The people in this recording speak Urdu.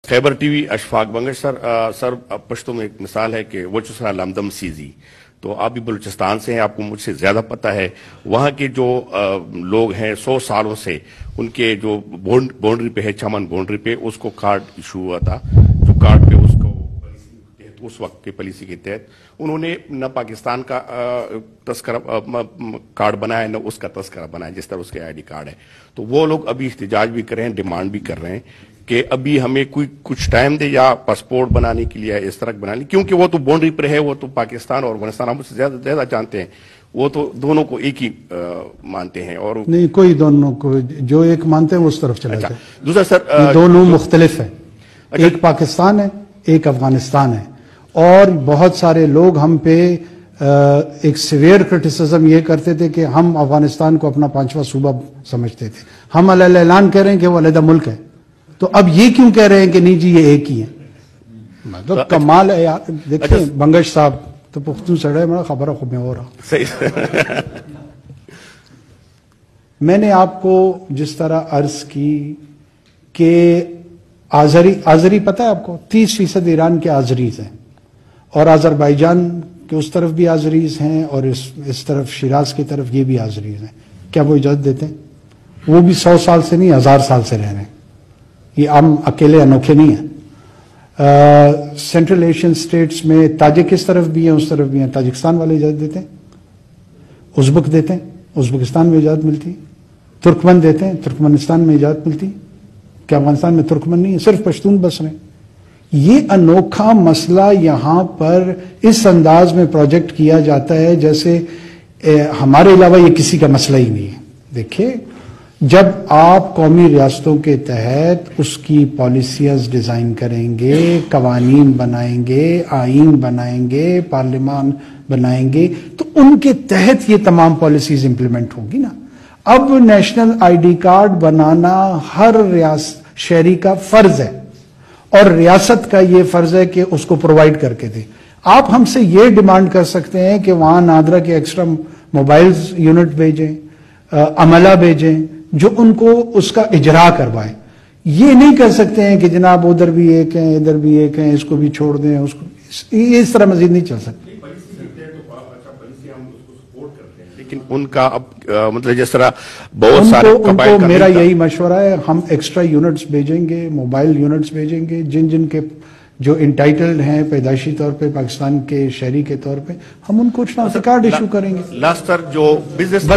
خیبر ٹی وی اشفاق بنگش سر پشتوں میں ایک مثال ہے کہ وہ چسرا لمدم سیزی تو آپ بھی بلوچستان سے ہیں، آپ کو مجھ سے زیادہ پتہ ہے وہاں کے جو لوگ ہیں 100 سالوں سے ان کے جو بونڈری پہ ہے چمن بونڈری پہ اس کو کارڈ ایشو ہوا تھا، جو کارڈ پہ اس کو اس وقت کی پالیسی کے تحت انہوں نے نہ پاکستان کا تذکرہ کارڈ بنایا نہ اس کا تذکرہ بنایا جس طرح اس کے آئی ڈی کارڈ ہے، تو وہ لوگ ابھی احتجاج بھی کر رہے ہیں، ڈیمانڈ بھی کر رہے ہیں کہ ابھی ہمیں کچھ ٹائم دے یا پاسپورٹ بنانے کے لیے اس طرح بنانے، کیونکہ وہ تو بونڈری پر ہے، وہ تو پاکستان اور افغانستان ہم سے زیادہ جانتے ہیں، وہ تو دونوں کو ایک ہی مانتے ہیں اور نہیں کوئی دونوں کو جو ایک مانتے ہیں وہ اس طرف چلا جاتا ہے۔ دوسرا سر دونوں مختلف ہیں، ایک پاکستان ہے ایک افغانستان ہے، اور بہت سارے لوگ ہم پہ ایک سیویئر کرٹیسزم یہ کرتے تھے کہ ہم افغانستان کو اپنا 5واں صوبہ سمجھتے تھے، ہم علیہ اعلان کہہ رہے ہیں کہ وہ علیحدہ ملک ہے، تو اب یہ کیوں کہہ رہے ہیں کہ نہیں جی یہ ایک ہی ہیں؟ مطلب کمال ہے یار۔ دیکھیں بنگش صاحب تو پختون سڑے میں خبر خوب میں ہو رہا، میں نے آپ کو جس طرح عرض کی کہ آذری پتہ ہے آپ کو 30% ایران کے آذریز ہیں، اور آذربائیجان کے اس طرف بھی آذریز ہیں اور اس طرف شیراز کی طرف یہ بھی آذریز ہیں، کیا وہ اجازت دیتے ہیں؟ وہ بھی 100 سال سے نہیں 1000 سال سے رہ رہے ہیں، یہ ہم اکیلے انوکھے نہیں ہیں۔ سینٹرل ایشین سٹیٹس میں تاجک اس طرف بھی ہیں اس طرف بھی ہیں، تاجکستان والے اجازت دیتے ہیں، ازبک دیتے ہیں، ازبکستان میں اجازت ملتی، ترکمن دیتے ہیں، ترکمنستان میں اجازت ملتی، کیا افغانستان میں ترکمن نہیں ہے، صرف پشتون بس رہے ہیں۔ یہ انوکھا مسئلہ یہاں پر اس انداز میں پروجیکٹ کیا جاتا ہے جیسے ہمارے علاوہ یہ کسی کا مسئلہ ہی نہیں ہے۔ دیکھیں جب آپ قومی ریاستوں کے تحت اس کی پالیسیز ڈیزائن کریں گے، قوانین بنائیں گے، آئین بنائیں گے، پارلیمان بنائیں گے، تو ان کے تحت یہ تمام پالیسیز امپلیمنٹ ہوں گی نا۔ اب نیشنل آئی ڈی کارڈ بنانا ہر شہری کا فرض ہے، اور ریاست کا یہ فرض ہے کہ اس کو پرووائڈ کر کے دے۔ آپ ہم سے یہ ڈیمانڈ کر سکتے ہیں کہ وہاں نادرا کے ایکسٹرا موبائلز یونٹ بھیجیں، عملہ بھیجیں جو ان کو اس کا اجرا کروائے۔ یہ نہیں کر سکتے ہیں کہ جناب ادھر بھی ایک ہیں ادھر بھی ایک ہیں، اس کو بھی چھوڑ دیں، اس کو اس طرح مزید نہیں چل سکتے۔ لیکن ان کا اب مطلب جس طرح بہت سارے ان کو میرا یہی مشورہ ہے، ہم ایکسٹرا یونٹس بھیجیں گے، موبائل یونٹس بھیجیں گے، جن کے جو انٹائٹلڈ ہیں پیدائشی طور پہ پاکستان کے شہری کے طور پہ، ہم ان کو شناختی کارڈ ایشو کریں گے۔ لاسٹ سر جو بزنس